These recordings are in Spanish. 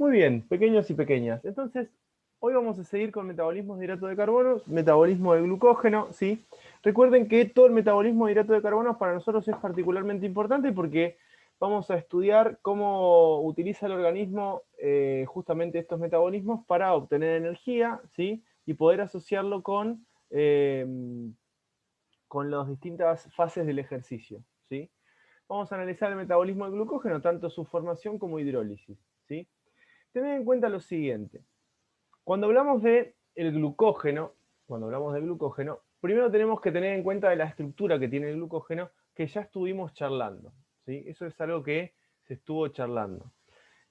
Muy bien, pequeños y pequeñas. Entonces, hoy vamos a seguir con metabolismos de hidrato de carbono, metabolismo de glucógeno, ¿sí? Recuerden que todo el metabolismo de hidrato de carbono para nosotros es particularmente importante porque vamos a estudiar cómo utiliza el organismo justamente estos metabolismos para obtener energía, ¿sí? Y poder asociarlo con las distintas fases del ejercicio, ¿sí? Vamos a analizar el metabolismo del glucógeno, tanto su formación como hidrólisis, ¿sí? Tened en cuenta lo siguiente. Cuando hablamos de el glucógeno, primero tenemos que tener en cuenta de la estructura que tiene el glucógeno, que ya estuvimos charlando, ¿sí? Eso es algo que se estuvo charlando.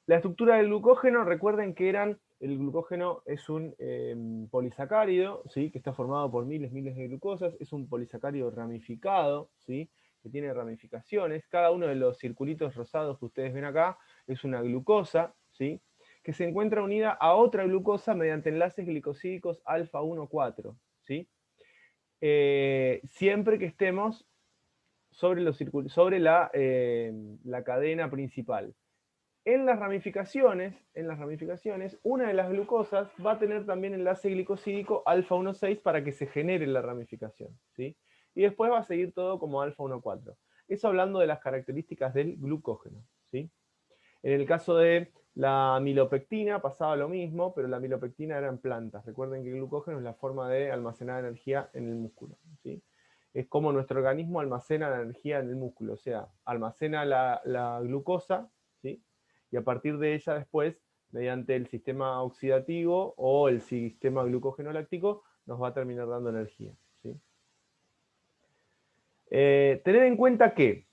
La estructura del glucógeno, recuerden que el glucógeno es un polisacárido, ¿sí? Que está formado por miles de glucosas, es un polisacárido ramificado, ¿sí? Que tiene ramificaciones. Cada uno de los circulitos rosados que ustedes ven acá es una glucosa, ¿sí? Que se encuentra unida a otra glucosa mediante enlaces glicosídicos alfa 1,4, ¿sí? Siempre que estemos sobre la cadena principal. En las ramificaciones, una de las glucosas va a tener también enlace glicosídico alfa 1,6 para que se genere la ramificación, ¿sí? Y después va a seguir todo como alfa 1,4. Eso hablando de las características del glucógeno, ¿sí? En el caso de la amilopectina pasaba lo mismo, pero la amilopectina era en plantas. Recuerden que el glucógeno es la forma de almacenar energía en el músculo, ¿sí? Es como nuestro organismo almacena la energía en el músculo, o sea, almacena la glucosa, ¿sí? Y a partir de ella después, mediante el sistema oxidativo o el sistema glucógeno láctico, nos va a terminar dando energía, ¿sí? Tened en cuenta que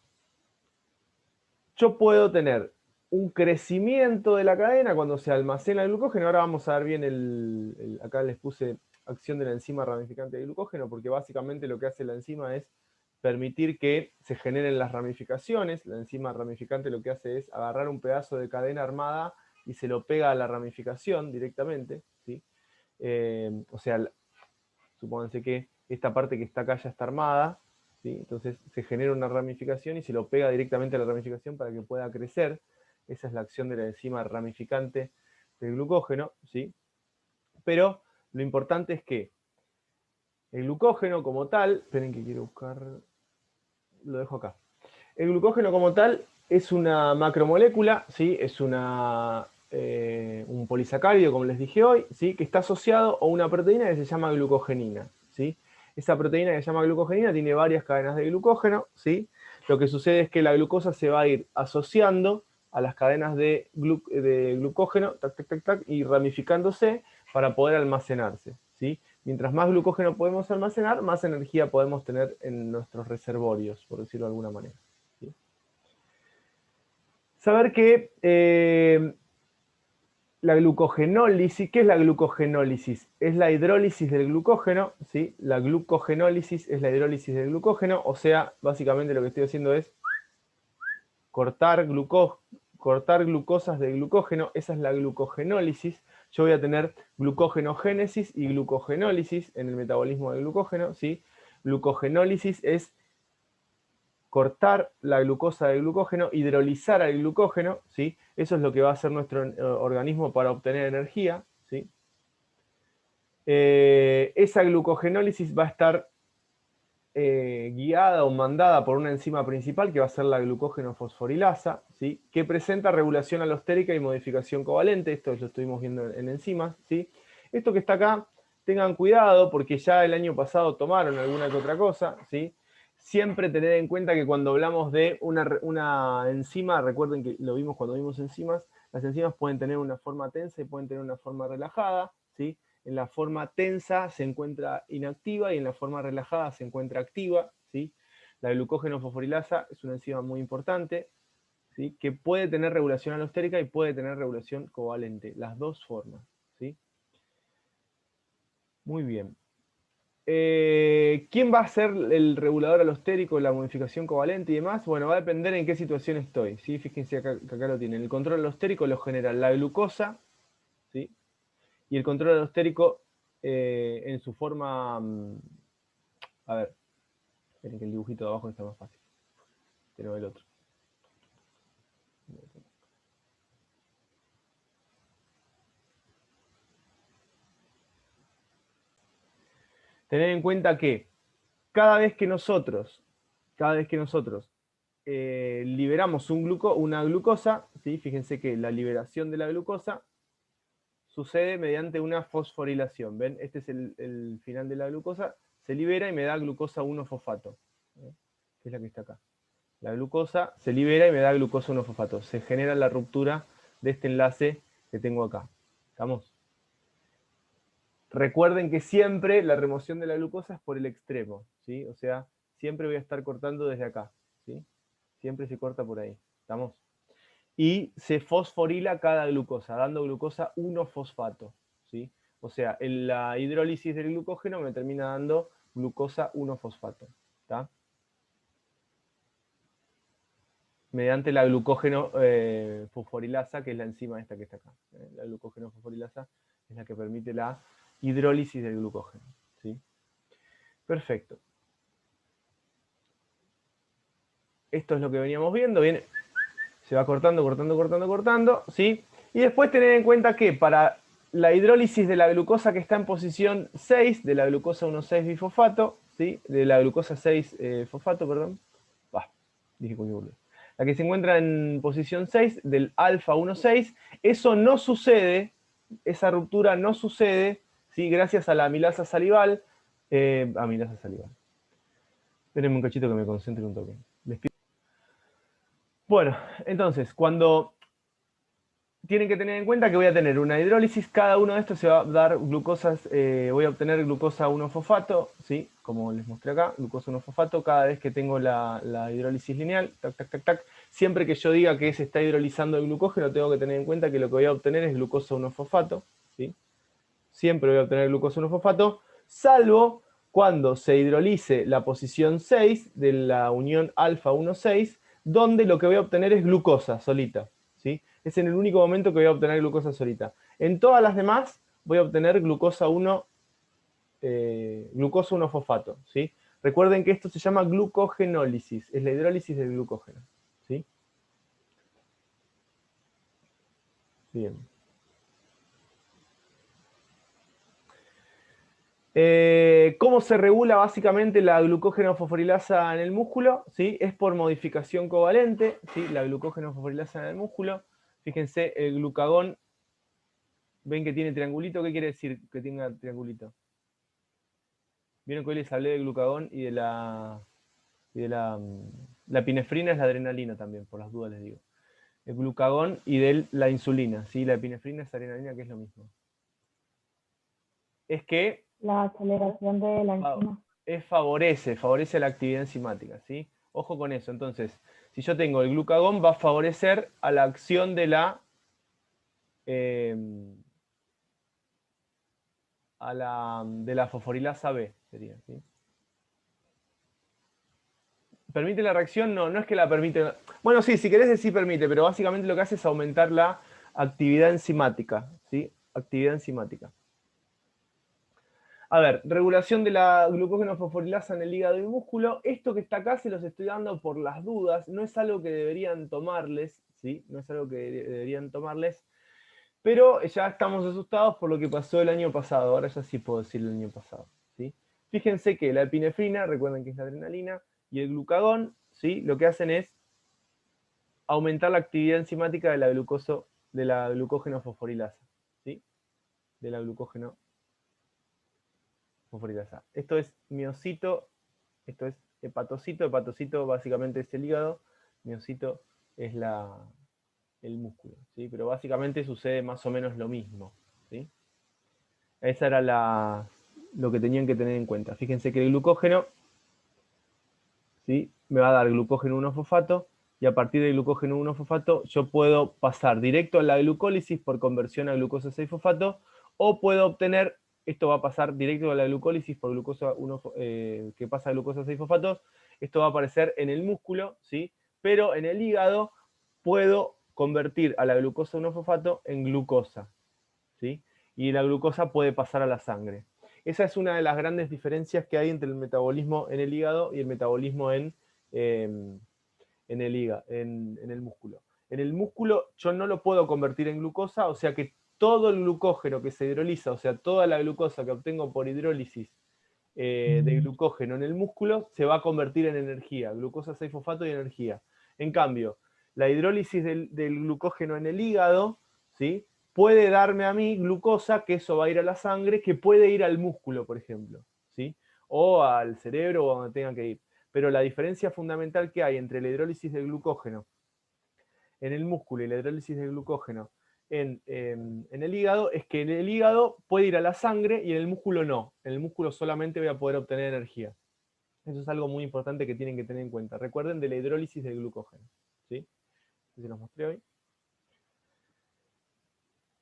yo puedo tener un crecimiento de la cadena cuando se almacena el glucógeno. Ahora vamos a ver bien acá les puse acción de la enzima ramificante de glucógeno, porque básicamente lo que hace la enzima es permitir que se generen las ramificaciones. La enzima ramificante lo que hace es agarrar un pedazo de cadena armada y se lo pega a la ramificación directamente, ¿sí? O sea, supónganse que esta parte que está acá ya está armada, ¿sí? Entonces se genera una ramificación y se lo pega directamente a la ramificación para que pueda crecer. Esa es la acción de la enzima ramificante del glucógeno, ¿sí? Pero lo importante es que el glucógeno como tal, esperen que quiero buscar, lo dejo acá. El glucógeno como tal es una macromolécula, ¿sí? Es un polisacárido, como les dije hoy, ¿sí? Que está asociado a una proteína que se llama glucogenina, ¿sí? Esa proteína que se llama glucogenina tiene varias cadenas de glucógeno, ¿sí? Lo que sucede es que la glucosa se va a ir asociando a las cadenas de glucógeno, tac, tac, tac, tac, y ramificándose para poder almacenarse, ¿sí? Mientras más glucógeno podemos almacenar, más energía podemos tener en nuestros reservorios, por decirlo de alguna manera, ¿sí? Saber que la glucogenólisis, ¿qué es la glucogenólisis? Es la hidrólisis del glucógeno, ¿sí? La glucogenólisis es la hidrólisis del glucógeno, o sea, básicamente lo que estoy haciendo es cortar glucosas de glucógeno, esa es la glucogenólisis. Yo voy a tener glucogenogénesis y glucogenólisis en el metabolismo del glucógeno, ¿sí? Glucogenólisis es cortar la glucosa del glucógeno, hidrolizar al glucógeno, ¿sí? Eso es lo que va a hacer nuestro organismo para obtener energía, ¿sí? Esa glucogenólisis va a estar guiada o mandada por una enzima principal que va a ser la glucógeno fosforilasa, ¿sí? Que presenta regulación alostérica y modificación covalente. Esto lo estuvimos viendo en enzimas, ¿sí? Esto que está acá, tengan cuidado porque ya el año pasado tomaron alguna que otra cosa, ¿sí? Siempre tener en cuenta que cuando hablamos de una enzima, recuerden que lo vimos cuando vimos enzimas, las enzimas pueden tener una forma tensa y pueden tener una forma relajada, ¿sí? En la forma tensa se encuentra inactiva y en la forma relajada se encuentra activa, ¿sí? La glucógeno fosforilasa es una enzima muy importante, ¿sí? Que puede tener regulación alostérica y puede tener regulación covalente, las dos formas, ¿sí? Muy bien. ¿Quién va a ser el regulador alostérico, la modificación covalente y demás? Bueno, va a depender en qué situación estoy, ¿sí? Fíjense acá, que acá lo tienen. El control alostérico lo genera la glucosa, ¿sí? Y el control alostérico en su forma... a ver, esperen que el dibujito de abajo está más fácil, pero el otro. Tener en cuenta que cada vez que nosotros liberamos una glucosa, ¿sí? Fíjense que la liberación de la glucosa sucede mediante una fosforilación. ¿Ven? Este es el final de la glucosa. Se libera y me da glucosa 1-fosfato, que es la que está acá. La glucosa se libera y me da glucosa 1-fosfato. Se genera la ruptura de este enlace que tengo acá. ¿Estamos? Recuerden que siempre la remoción de la glucosa es por el extremo, ¿sí? O sea, siempre voy a estar cortando desde acá, ¿sí? Siempre se corta por ahí. ¿Estamos? Y se fosforila cada glucosa, dando glucosa 1-fosfato, ¿sí? O sea, en la hidrólisis del glucógeno me termina dando glucosa 1-fosfato, ¿está? Mediante la glucógeno fosforilasa, que es la enzima esta que está acá. La glucógeno fosforilasa es la que permite la hidrólisis del glucógeno, ¿sí? Perfecto. Esto es lo que veníamos viendo, viene, se va cortando, cortando, cortando, cortando, ¿sí? Y después tener en cuenta que para la hidrólisis de la glucosa que está en posición 6, de la glucosa 1,6-bifosfato, ¿sí? De la glucosa 6-fosfato, perdón. Dije con mi la que se encuentra en posición 6 del alfa 1,6, eso no sucede, esa ruptura no sucede, ¿sí? Gracias a la amilasa salival. Amilasa salival. Espérenme un cachito que me concentre un toque. Bueno, entonces, cuando tienen que tener en cuenta que voy a tener una hidrólisis, cada uno de estos se va a dar glucosas, voy a obtener glucosa 1-fosfato, ¿sí? Como les mostré acá, glucosa 1-fosfato cada vez que tengo la hidrólisis lineal, tac, tac, tac, tac. Siempre que yo diga que se está hidrolizando el glucógeno, tengo que tener en cuenta que lo que voy a obtener es glucosa 1-fosfato, ¿sí? Siempre voy a obtener glucosa 1-fosfato, salvo cuando se hidrolice la posición 6 de la unión alfa 1,6, donde lo que voy a obtener es glucosa solita, ¿sí? Es en el único momento que voy a obtener glucosa solita. En todas las demás voy a obtener glucosa 1-fosfato, ¿sí? Recuerden que esto se llama glucogenólisis, es la hidrólisis del glucógeno, ¿sí? Bien. ¿Cómo se regula básicamente la glucógeno fosforilasa en el músculo? ¿Sí? Es por modificación covalente, ¿sí? La glucógeno fosforilasa en el músculo. Fíjense, el glucagón, ¿ven que tiene triangulito? ¿Qué quiere decir que tenga triangulito? Vieron que hoy les hablé del glucagón y de la epinefrina es la adrenalina también, por las dudas les digo. El glucagón y de la insulina, ¿sí? La epinefrina es adrenalina, que es lo mismo. Es que la aceleración de la enzima. favorece la actividad enzimática, ¿sí? Ojo con eso. Entonces, si yo tengo el glucagón, va a favorecer a la acción de la fosforilasa B, sería, ¿sí? ¿Permite la reacción? No, no es que la permite. Bueno, sí, si querés decir permite, pero básicamente lo que hace es aumentar la actividad enzimática, ¿sí? Actividad enzimática. A ver, regulación de la glucógeno fosforilasa en el hígado y músculo. Esto que está acá se los estoy dando por las dudas. No es algo que deberían tomarles, ¿sí? No es algo que deberían tomarles. Pero ya estamos asustados por lo que pasó el año pasado. Ahora ya sí puedo decir el año pasado, ¿sí? Fíjense que la epinefrina, recuerden que es la adrenalina, y el glucagón, ¿sí? Lo que hacen es aumentar la actividad enzimática de la glucógeno fosforilasa, ¿sí? De la glucógeno fosforilasa. Esto es miocito, esto es hepatocito. Hepatocito básicamente es el hígado, miocito es el músculo, ¿sí? Pero básicamente sucede más o menos lo mismo, ¿sí? Esa era lo que tenían que tener en cuenta. Fíjense que el glucógeno, ¿sí? Me va a dar glucógeno 1-fosfato, y a partir del glucógeno 1-fosfato yo puedo pasar directo a la glucólisis por conversión a glucosa 6-fosfato, o puedo obtener, esto va a pasar directo a la glucólisis por glucosa 1, que pasa a glucosa 6-fosfatos, esto va a aparecer en el músculo, ¿sí? Pero en el hígado puedo convertir a la glucosa 1-fosfato en glucosa, ¿sí? Y la glucosa puede pasar a la sangre. Esa es una de las grandes diferencias que hay entre el metabolismo en el hígado y el metabolismo en el músculo. En el músculo yo no lo puedo convertir en glucosa, o sea que todo el glucógeno que se hidroliza, o sea, toda la glucosa que obtengo por hidrólisis de glucógeno en el músculo se va a convertir en energía, glucosa 6-fosfato y energía. En cambio, la hidrólisis del glucógeno en el hígado, ¿sí?, puede darme a mí glucosa, que eso va a ir a la sangre, que puede ir al músculo, por ejemplo, ¿sí?, o al cerebro o donde tenga que ir. Pero la diferencia fundamental que hay entre la hidrólisis del glucógeno en el músculo y la hidrólisis del glucógeno en el hígado es que en el hígado puede ir a la sangre y en el músculo no. En el músculo solamente voy a poder obtener energía. Eso es algo muy importante que tienen que tener en cuenta. Recuerden de la hidrólisis del glucógeno, ¿sí? Se los mostré hoy.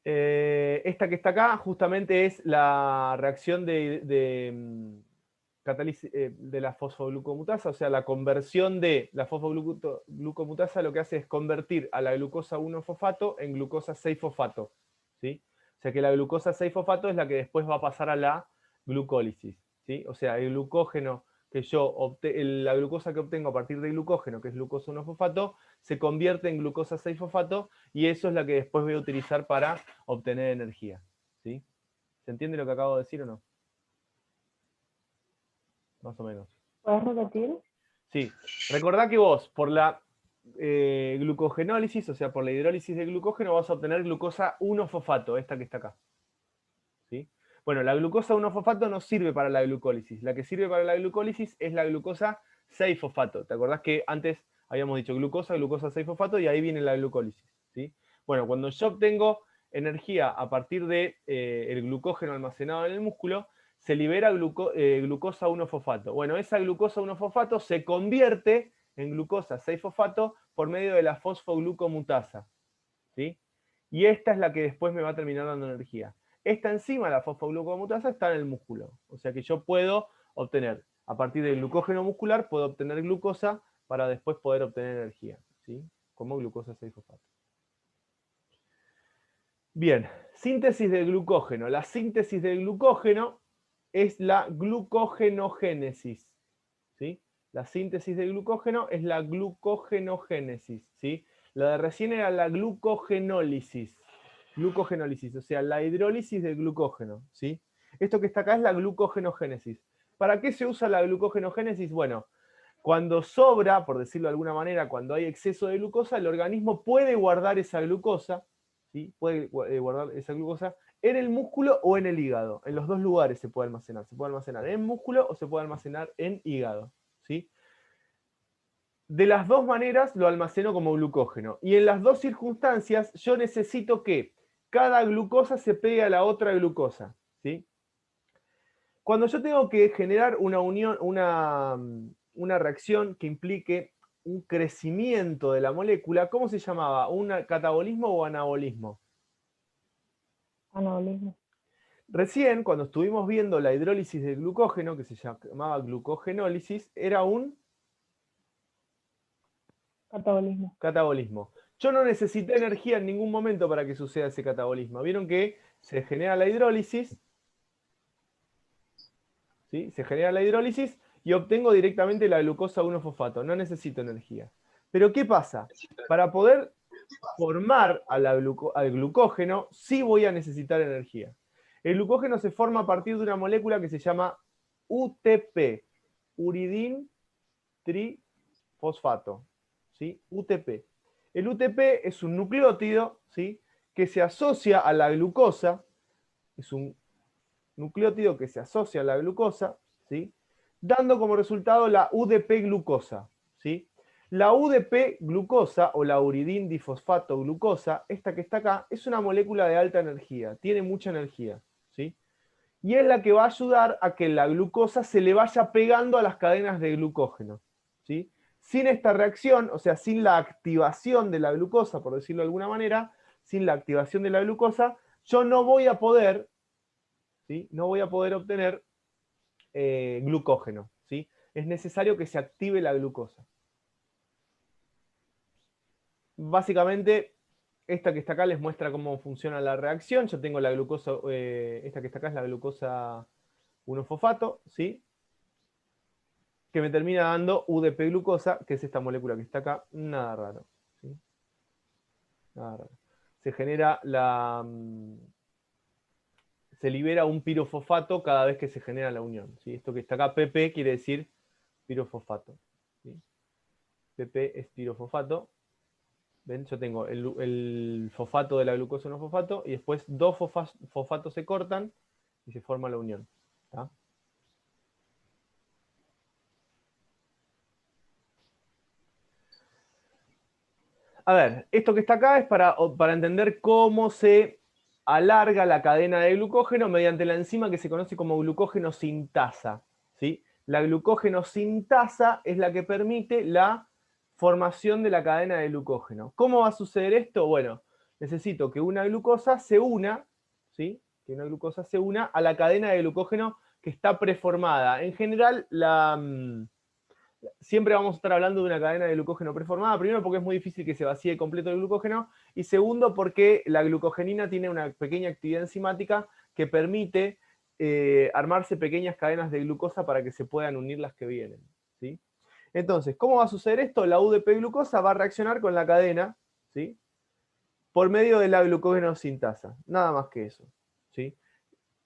Esta que está acá justamente es la reacción de la fosfoglucomutasa, o sea, la conversión de la fosfoglucomutasa lo que hace es convertir a la glucosa 1-fosfato en glucosa 6-fosfato, ¿sí? O sea que la glucosa 6-fosfato es la que después va a pasar a la glucólisis, ¿sí? O sea, el glucógeno que la glucosa que obtengo a partir del glucógeno, que es glucosa 1-fosfato, se convierte en glucosa 6-fosfato y eso es la que después voy a utilizar para obtener energía, ¿sí? ¿Se entiende lo que acabo de decir o no? Más o menos. ¿Puedes repetir? Sí. Recordá que vos, por la glucogenólisis, o sea, por la hidrólisis de glucógeno, vas a obtener glucosa 1-fosfato, esta que está acá. ¿Sí? Bueno, la glucosa 1-fosfato no sirve para la glucólisis. La que sirve para la glucólisis es la glucosa 6-fosfato. ¿Te acordás que antes habíamos dicho glucosa 6-fosfato y ahí viene la glucólisis? ¿Sí? Bueno, cuando yo obtengo energía a partir de el glucógeno almacenado en el músculo, se libera glucosa 1-fosfato. Bueno, esa glucosa 1-fosfato se convierte en glucosa 6-fosfato por medio de la fosfoglucomutasa, ¿sí? Y esta es la que después me va a terminar dando energía. Esta enzima, la fosfoglucomutasa, está en el músculo. O sea que yo puedo obtener, a partir del glucógeno muscular, puedo obtener glucosa para después poder obtener energía, ¿sí? Como glucosa 6-fosfato. Bien, síntesis del glucógeno. La síntesis del glucógeno es la glucogenogénesis, ¿sí? La síntesis del glucógeno es la glucogenogénesis, ¿sí? La de recién era la glucogenólisis. Glucogenólisis, o sea, la hidrólisis del glucógeno, ¿sí? Esto que está acá es la glucogenogénesis. ¿Para qué se usa la glucogenogénesis? Bueno, cuando sobra, por decirlo de alguna manera, cuando hay exceso de glucosa, el organismo puede guardar esa glucosa, ¿sí? Puede guardar esa glucosa en el músculo o en el hígado. En los dos lugares se puede almacenar. Se puede almacenar en músculo o se puede almacenar en hígado, ¿sí? De las dos maneras lo almaceno como glucógeno. Y en las dos circunstancias yo necesito que cada glucosa se pegue a la otra glucosa, ¿sí? Cuando yo tengo que generar una unión, una reacción que implique un crecimiento de la molécula, ¿cómo se llamaba? ¿Un catabolismo o anabolismo? Anabolismo. Recién, cuando estuvimos viendo la hidrólisis del glucógeno, que se llamaba glucogenólisis, era un Catabolismo. catabolismo. Yo no necesité energía en ningún momento para que suceda ese catabolismo. Vieron que se genera la hidrólisis, ¿sí? Se genera la hidrólisis y obtengo directamente la glucosa 1-fosfato. No necesito energía. Pero ¿qué pasa? Para poder formar al glucógeno, sí voy a necesitar energía. El glucógeno se forma a partir de una molécula que se llama UTP, uridín trifosfato, ¿sí? UTP. El UTP es un nucleótido, ¿sí?, que se asocia a la glucosa, es un nucleótido que se asocia a la glucosa, ¿sí?, dando como resultado la UDP glucosa, ¿sí? La UDP glucosa o la uridín difosfato glucosa, esta que está acá, es una molécula de alta energía, tiene mucha energía, ¿sí? Y es la que va a ayudar a que la glucosa se le vaya pegando a las cadenas de glucógeno, ¿sí? Sin esta reacción, o sea, sin la activación de la glucosa, por decirlo de alguna manera, sin la activación de la glucosa, yo no voy a poder, ¿sí?, no voy a poder obtener glucógeno, ¿sí? Es necesario que se active la glucosa. Básicamente, esta que está acá les muestra cómo funciona la reacción. Yo tengo la glucosa, esta que está acá es la glucosa 1-fosfato, ¿sí?, que me termina dando UDP glucosa, que es esta molécula que está acá. Nada raro, ¿sí? Nada raro. Se genera se libera un pirofosfato cada vez que se genera la unión, ¿sí? Esto que está acá, PP, quiere decir pirofosfato, ¿sí? PP es pirofosfato. ¿Ven? Yo tengo el fosfato de la glucosa no fosfato y después dos fosfatos se cortan y se forma la unión. ¿Tá? A ver, esto que está acá es para entender cómo se alarga la cadena de glucógeno mediante la enzima que se conoce como glucógeno sintasa, ¿sí? La glucógeno sintasa es la que permite la formación de la cadena de glucógeno. ¿Cómo va a suceder esto? Bueno, necesito que una glucosa se una, ¿sí? Que una glucosa se una a la cadena de glucógeno que está preformada. En general, siempre vamos a estar hablando de una cadena de glucógeno preformada, primero porque es muy difícil que se vacíe completo el glucógeno, y segundo porque la glucogenina tiene una pequeña actividad enzimática que permite armarse pequeñas cadenas de glucosa para que se puedan unir las que vienen, ¿sí? Entonces, ¿cómo va a suceder esto? La UDP glucosa va a reaccionar con la cadena, ¿sí? Por medio de la glucógeno sintasa, nada más que eso, ¿sí?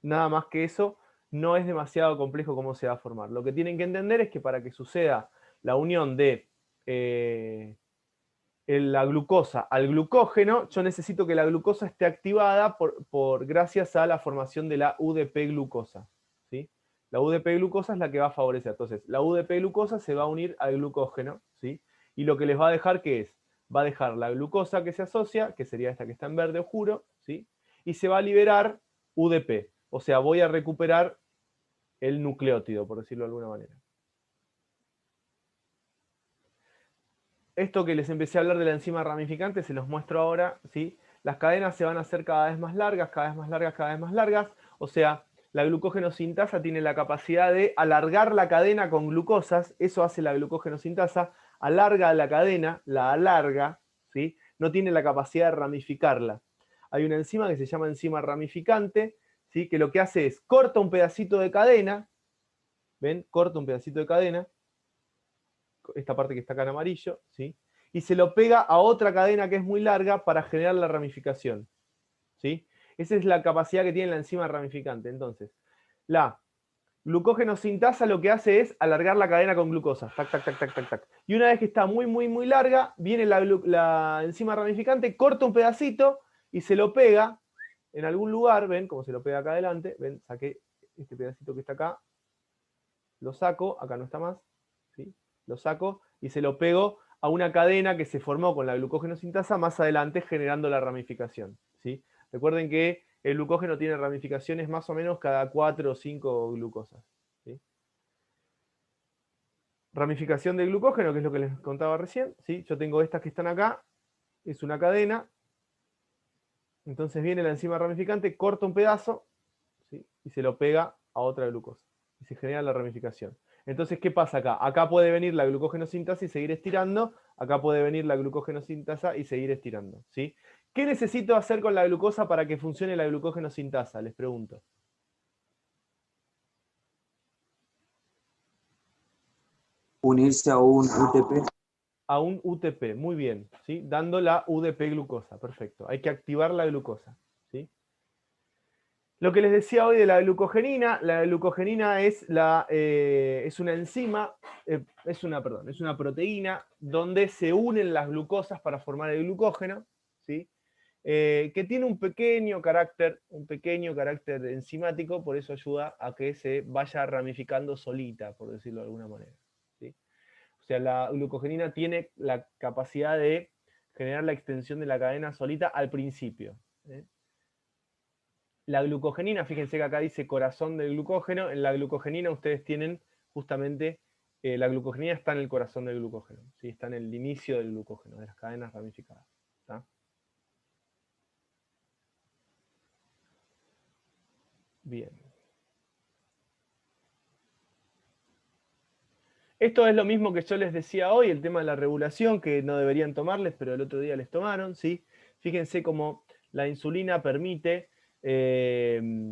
Nada más que eso, no es demasiado complejo cómo se va a formar. Lo que tienen que entender es que para que suceda la unión de la glucosa al glucógeno, yo necesito que la glucosa esté activada gracias a la formación de la UDP glucosa, ¿sí? La UDP glucosa es la que va a favorecer. Entonces, la UDP glucosa se va a unir al glucógeno, ¿sí? Y lo que les va a dejar, ¿qué es? Va a dejar la glucosa que se asocia, que sería esta que está en verde oscuro, ¿sí? Y se va a liberar UDP. O sea, voy a recuperar el nucleótido, por decirlo de alguna manera. Esto que les empecé a hablar de la enzima ramificante, se los muestro ahora, ¿sí? Las cadenas se van a hacer cada vez más largas, cada vez más largas, cada vez más largas. O sea, la glucógeno sintasa tiene la capacidad de alargar la cadena con glucosas. Eso hace la glucógeno sintasa. Alarga la cadena, la alarga, ¿sí? No tiene la capacidad de ramificarla. Hay una enzima que se llama enzima ramificante, ¿sí? Que lo que hace es corta un pedacito de cadena. ¿Ven? Corta un pedacito de cadena. Esta parte que está acá en amarillo, ¿sí? Y se lo pega a otra cadena que es muy larga para generar la ramificación, ¿sí? Esa es la capacidad que tiene la enzima ramificante. Entonces, la glucógeno sintasa lo que hace es alargar la cadena con glucosa, tac, tac, tac, tac, tac, tac. Y una vez que está muy, muy, muy larga, viene la enzima ramificante, corta un pedacito y se lo pega en algún lugar, ven, como se lo pega acá adelante, ven, saqué este pedacito que está acá, lo saco, acá no está más, ¿sí? Lo saco y se lo pego a una cadena que se formó con la glucógeno sintasa más adelante generando la ramificación, ¿sí? Recuerden que el glucógeno tiene ramificaciones más o menos cada 4 o 5 glucosas, ¿sí? Ramificación del glucógeno, que es lo que les contaba recién, ¿sí? Yo tengo estas que están acá, es una cadena, entonces viene la enzima ramificante, corta un pedazo, ¿sí? Y se lo pega a otra glucosa y se genera la ramificación. Entonces, ¿qué pasa acá? Acá puede venir la glucógeno sintasa y seguir estirando, acá puede venir la glucógeno sintasa y seguir estirando, ¿sí? ¿Qué necesito hacer con la glucosa para que funcione la glucógeno sintasa? Les pregunto. Unirse a un UTP. A un UTP, muy bien, ¿sí? Dando la UDP glucosa, perfecto. Hay que activar la glucosa, ¿sí? Lo que les decía hoy de la glucogenina es una enzima, es una proteína donde se unen las glucosas para formar el glucógeno, ¿sí? Que tiene un pequeño carácter enzimático, por eso ayuda a que se vaya ramificando solita, por decirlo de alguna manera, ¿sí? O sea, la glucogenina tiene la capacidad de generar la extensión de la cadena solita al principio, ¿eh? La glucogenina, fíjense que acá dice corazón del glucógeno, en la glucogenina ustedes tienen justamente, la glucogenina está en el corazón del glucógeno, ¿sí? Está en el inicio del glucógeno, de las cadenas ramificadas, ¿tá? Bien. Esto es lo mismo que yo les decía hoy, el tema de la regulación, que no deberían tomarles, pero el otro día les tomaron, ¿sí? Fíjense cómo la insulina permite que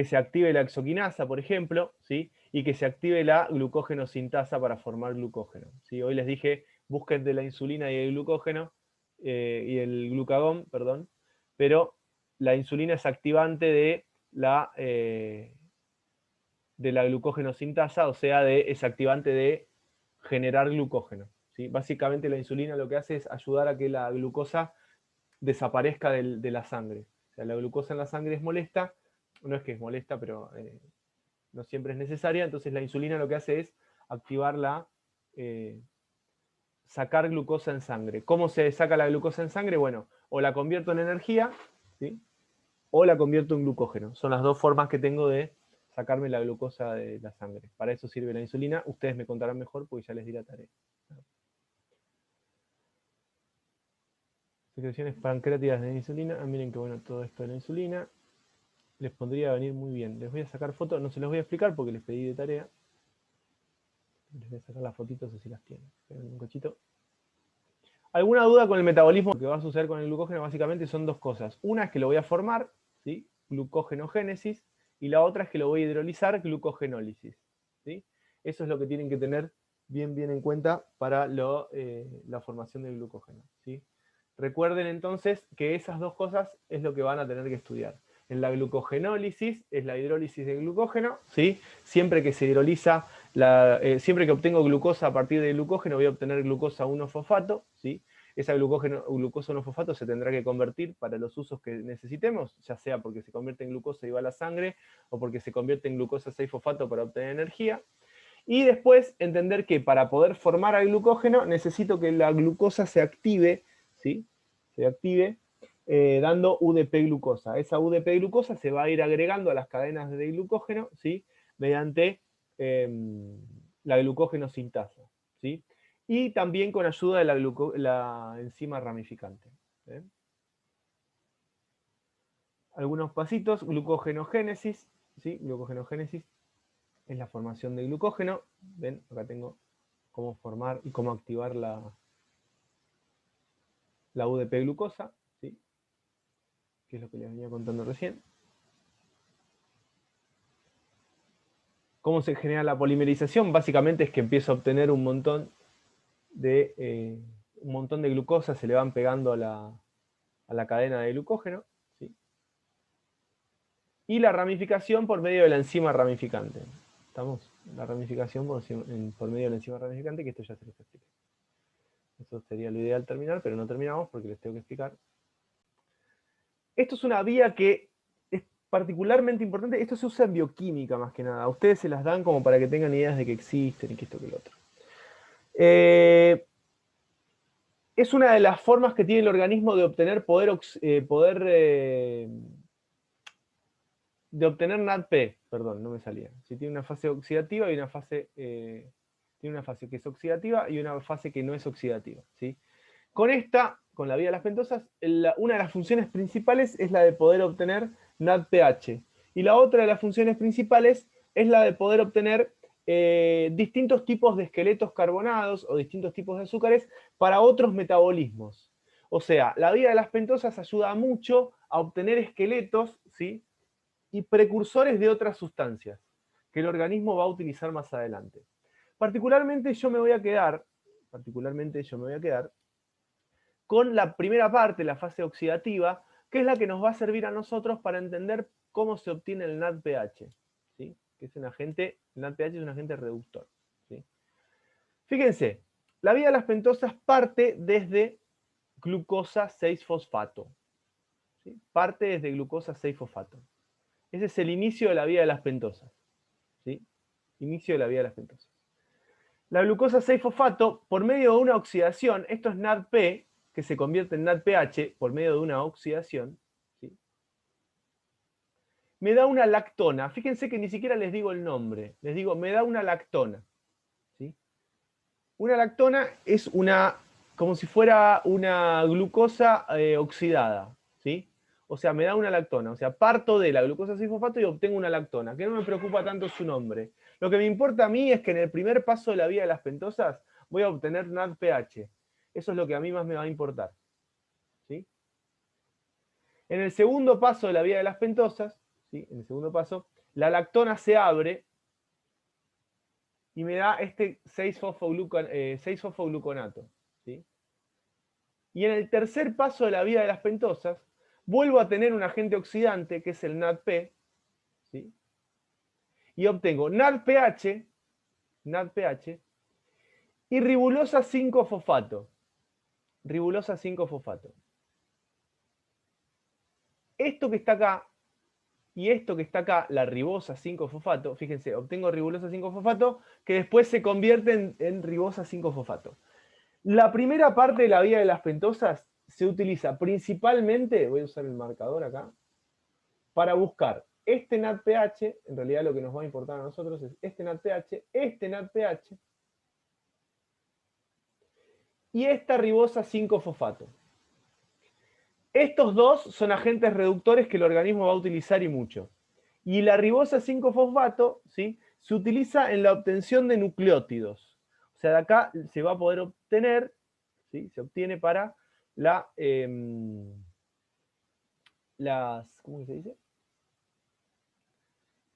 se active la exoquinasa, por ejemplo, ¿sí? Y que se active la glucógeno sintasa para formar glucógeno, ¿sí? Hoy les dije, búsquense la insulina y el glucógeno, y el glucagón, perdón, pero la insulina es activante de la glucógeno sintasa, o sea, es activante de generar glucógeno. ¿Sí? Básicamente la insulina lo que hace es ayudar a que la glucosa desaparezca de la sangre. O sea, la glucosa en la sangre es molesta, no es que es molesta, pero no siempre es necesaria, entonces la insulina lo que hace es activar sacar glucosa en sangre. ¿Cómo se saca la glucosa en sangre? Bueno, o la convierto en energía, ¿sí? O la convierto en glucógeno. Son las dos formas que tengo de sacarme la glucosa de la sangre. Para eso sirve la insulina. Ustedes me contarán mejor porque ya les di la tarea. Secreciones pancreáticas de la insulina. Ah, miren que bueno todo esto de la insulina. Les podría venir muy bien. Les voy a sacar fotos, no se los voy a explicar porque les pedí de tarea. Les voy a sacar las fotitos así las tienen. Esperen un cachito. ¿Alguna duda con el metabolismo? Lo que va a suceder con el glucógeno básicamente son dos cosas. Una es que lo voy a formar, ¿sí? Glucógenogénesis, y la otra es que lo voy a hidrolizar, glucogenólisis. ¿Sí? Eso es lo que tienen que tener bien en cuenta para la formación del glucógeno. ¿Sí? Recuerden entonces que esas dos cosas es lo que van a tener que estudiar. En la glucogenólisis es la hidrólisis de glucógeno, ¿sí? Siempre que se hidroliza, siempre que obtengo glucosa a partir del glucógeno voy a obtener glucosa 1-fosfato, ¿sí? Esa glucosa 1-fosfato se tendrá que convertir para los usos que necesitemos, ya sea porque se convierte en glucosa y va a la sangre, o porque se convierte en glucosa 6-fosfato para obtener energía. Y después entender que para poder formar al glucógeno necesito que la glucosa se active, ¿sí? Se active dando UDP glucosa. Esa UDP glucosa se va a ir agregando a las cadenas de glucógeno, ¿sí? Mediante la glucógeno sintasa, ¿sí? Y también con ayuda de la enzima ramificante. ¿Eh? Algunos pasitos, glucogenogénesis, ¿sí? Glucogenogénesis es la formación de glucógeno. Ven, acá tengo cómo formar y cómo activar la UDP glucosa, ¿sí? Que es lo que les venía contando recién. ¿Cómo se genera la polimerización? Básicamente es que empiezo a obtener un montón de glucosa, se le van pegando a la cadena de glucógeno, ¿sí? Y la ramificación por medio de la enzima ramificante. ¿Estamos? La ramificación por medio de la enzima ramificante, que esto ya se los expliqué. Eso sería lo ideal terminar, pero no terminamos porque les tengo que explicar. Esto es una vía que es particularmente importante. Esto se usa en bioquímica más que nada. A ustedes se las dan como para que tengan ideas de que existen y que esto que lo otro. Es una de las formas que tiene el organismo de obtener de obtener NADP, perdón, no me salía. Si tiene una fase oxidativa y una fase, tiene una fase que es oxidativa y una fase que no es oxidativa, ¿sí? Con la vía de las pentosas, una de las funciones principales es la de poder obtener NADPH. Y la otra de las funciones principales es la de poder obtener distintos tipos de esqueletos carbonados o distintos tipos de azúcares para otros metabolismos. O sea, la vía de las pentosas ayuda mucho a obtener esqueletos, ¿sí? Y precursores de otras sustancias que el organismo va a utilizar más adelante. Particularmente yo me voy a quedar con la primera parte, la fase oxidativa, que es la que nos va a servir a nosotros para entender cómo se obtiene el NADPH, ¿sí? Que es un agente, el NADPH es un agente reductor, ¿sí? Fíjense, la vía de las pentosas parte desde glucosa 6-fosfato, ¿sí? Parte desde glucosa 6-fosfato. Ese es el inicio de la vía de las pentosas, ¿sí? Inicio de la vía de las pentosas. La glucosa 6-fosfato, por medio de una oxidación, esto es NADP, que se convierte en NADPH por medio de una oxidación, ¿sí? Me da una lactona. Fíjense que ni siquiera les digo el nombre. Les digo, me da una lactona, ¿sí? Una lactona es como si fuera una glucosa oxidada, ¿sí? O sea, me da una lactona. O sea, parto de la glucosa 6-fosfato y obtengo una lactona, que no me preocupa tanto su nombre. Lo que me importa a mí es que en el primer paso de la vía de las pentosas voy a obtener NADPH. Eso es lo que a mí más me va a importar, ¿sí? En el segundo paso de la vía de las pentosas, ¿sí? En el segundo paso, la lactona se abre y me da este 6-fosfogluconato, ¿sí? Y en el tercer paso de la vía de las pentosas, vuelvo a tener un agente oxidante, que es el NADP, ¿sí? Y obtengo NADPH y ribulosa 5-fosfato. Ribulosa 5-fosfato. Esto que está acá y esto que está acá, la ribosa 5-fosfato, fíjense, obtengo ribulosa 5-fosfato que después se convierte en ribosa 5-fosfato. La primera parte de la vía de las pentosas se utiliza principalmente, voy a usar el marcador acá, para buscar este NADPH, en realidad lo que nos va a importar a nosotros es este NADPH y esta ribosa 5-fosfato. Estos dos son agentes reductores que el organismo va a utilizar y mucho. Y la ribosa 5-fosfato, ¿sí?, se utiliza en la obtención de nucleótidos. O sea, de acá se va a poder obtener, ¿sí?, se obtiene para ¿cómo se dice?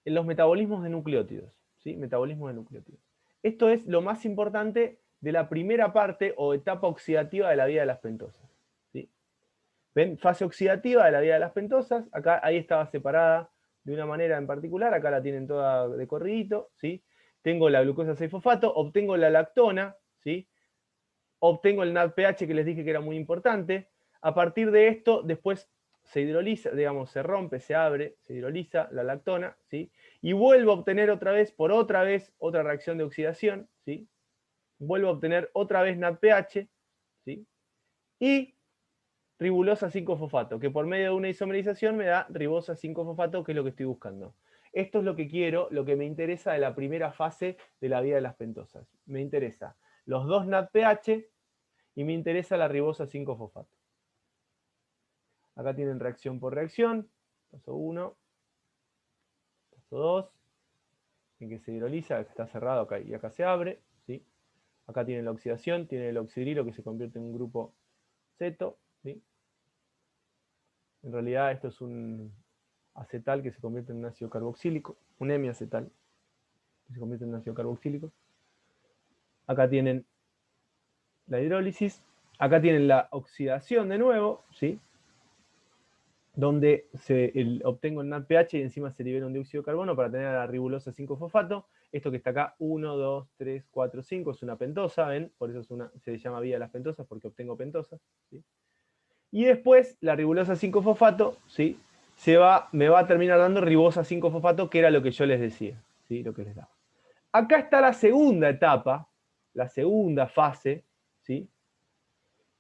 En los metabolismos de nucleótidos, ¿sí? Metabolismo de nucleótidos. Esto es lo más importante de la primera parte o etapa oxidativa de la vida de las pentosas, ¿sí? ¿Ven? Fase oxidativa de la vida de las pentosas, acá ahí estaba separada de una manera en particular, acá la tienen toda de corridito, ¿sí? Tengo la glucosa 6-fosfato, obtengo la lactona, ¿sí? Obtengo el NADPH que les dije que era muy importante. A partir de esto, después se hidroliza, digamos, se rompe, se abre, se hidroliza la lactona, ¿sí? Y vuelvo a obtener otra vez otra reacción de oxidación, ¿sí? Vuelvo a obtener otra vez NADPH, ¿sí? Y ribulosa 5-fosfato, que por medio de una isomerización me da ribosa 5-fosfato, que es lo que estoy buscando. Esto es lo que quiero, lo que me interesa de la primera fase de la vida de las pentosas. Me interesa los dos NADPH y me interesa la ribosa 5-fosfato. Acá tienen reacción por reacción, paso 1, paso 2, en que se hidroliza, está cerrado acá y acá se abre, ¿sí? Acá tienen la oxidación, tiene el oxidrilo que se convierte en un grupo ceto, ¿sí? En realidad esto es un acetal que se convierte en un ácido carboxílico, un hemiacetal que se convierte en un ácido carboxílico. Acá tienen la hidrólisis, acá tienen la oxidación de nuevo, ¿sí?, donde obtengo el NADPH y encima se libera un dióxido de carbono para tener a la ribulosa 5-fosfato. Esto que está acá, 1, 2, 3, 4, 5, es una pentosa, ¿ven? Por eso se llama vía de las pentosas, porque obtengo pentosas, ¿sí? Y después, la ribulosa 5-fosfato, ¿sí?, me va a terminar dando ribosa 5-fosfato, que era lo que yo les decía, ¿sí?, lo que les daba. Acá está la segunda etapa, la segunda fase, ¿sí?,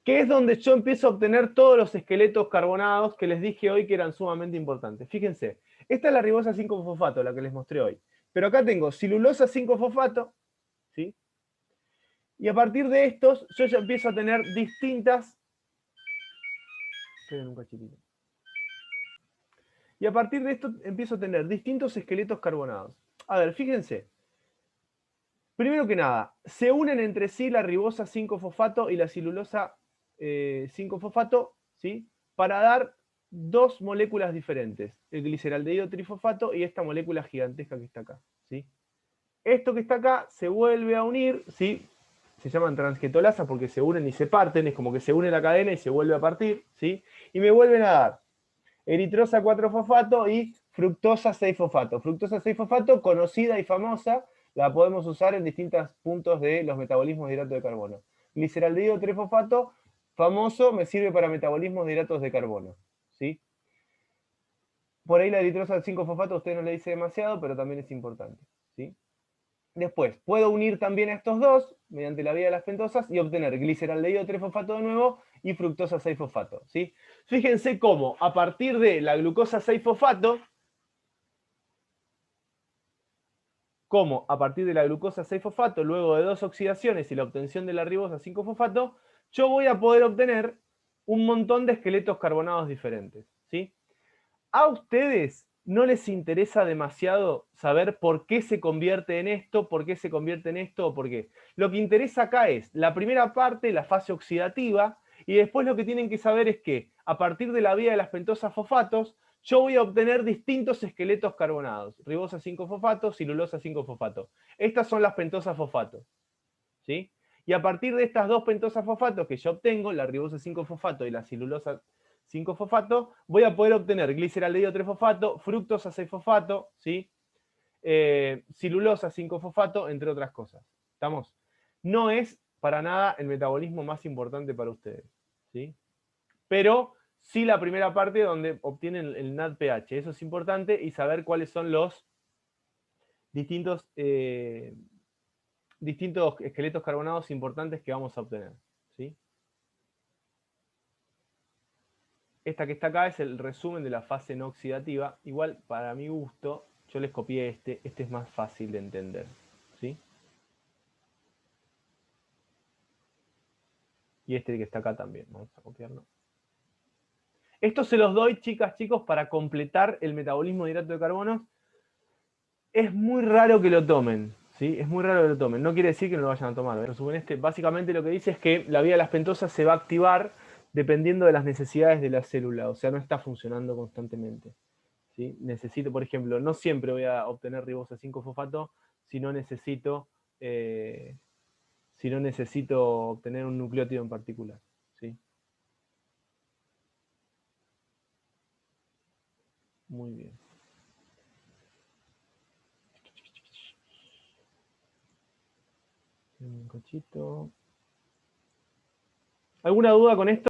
que es donde yo empiezo a obtener todos los esqueletos carbonados que les dije hoy que eran sumamente importantes. Fíjense, esta es la ribosa 5-fosfato, la que les mostré hoy. Pero acá tengo silulosa 5-fosfato, ¿sí? Y a partir de estos, yo ya empiezo a tener distintas... Esperen un cachitito. Y a partir de esto empiezo a tener distintos esqueletos carbonados. A ver, fíjense. Primero que nada, se unen entre sí la ribosa 5-fosfato y la silulosa 5-fosfato, ¿sí?, para dar dos moléculas diferentes, el gliceraldehído trifosfato y esta molécula gigantesca que está acá, ¿sí? Esto que está acá se vuelve a unir, ¿sí?, se llaman transketolasas porque se unen y se parten, es como que se une la cadena y se vuelve a partir, ¿sí?, y me vuelven a dar eritrosa 4-fosfato y fructosa 6-fosfato. Fructosa 6-fosfato, conocida y famosa, la podemos usar en distintos puntos de los metabolismos de hidrato de carbono. Gliceraldehído trifosfato, famoso, me sirve para metabolismos de hidratos de carbono, ¿sí? Por ahí la eritrosa 5-fosfato a usted no le dice demasiado, pero también es importante, ¿sí? Después, puedo unir también a estos dos, mediante la vía de las pentosas, y obtener gliceraldehído 3-fosfato de nuevo y fructosa 6-fosfato, ¿sí? Fíjense cómo, a partir de la glucosa 6-fosfato, luego de dos oxidaciones y la obtención de la ribosa 5-fosfato, yo voy a poder obtener un montón de esqueletos carbonados diferentes, ¿sí? A ustedes no les interesa demasiado saber por qué se convierte en esto, por qué se convierte en esto o por qué. Lo que interesa acá es la primera parte, la fase oxidativa, y después lo que tienen que saber es que a partir de la vía de las pentosas fosfatos, yo voy a obtener distintos esqueletos carbonados. Ribosa 5-fosfato, silulosa 5-fosfato. Estas son las pentosas fosfato, ¿sí? Y a partir de estas dos pentosas fosfatos que yo obtengo, la ribosa 5-fosfato y la silulosa 5-fosfato, voy a poder obtener gliceraldehído 3-fosfato, fructosa 6-fosfato, ¿sí? Cilulosa 5-fosfato, entre otras cosas. ¿Estamos? No es para nada el metabolismo más importante para ustedes, ¿sí? Pero sí la primera parte donde obtienen el NADPH. Eso es importante, y saber cuáles son los distintos esqueletos carbonados importantes que vamos a obtener, ¿sí? Esta que está acá es el resumen de la fase no oxidativa. Igual, para mi gusto, yo les copié este es más fácil de entender, ¿sí? Y este que está acá también, vamos a copiarlo. Esto se los doy, chicas, chicos, para completar el metabolismo de hidrato de carbono. Es muy raro que lo tomen, ¿sí? Es muy raro que lo tomen. No quiere decir que no lo vayan a tomar. En resumen, básicamente lo que dice es que la vía de las pentosas se va a activar dependiendo de las necesidades de la célula. O sea, no está funcionando constantemente, ¿sí? Necesito, por ejemplo, no siempre voy a obtener ribosa 5-fosfato si no necesito obtener un nucleótido en particular, ¿sí? Muy bien. Un cachito. ¿Alguna duda con esto?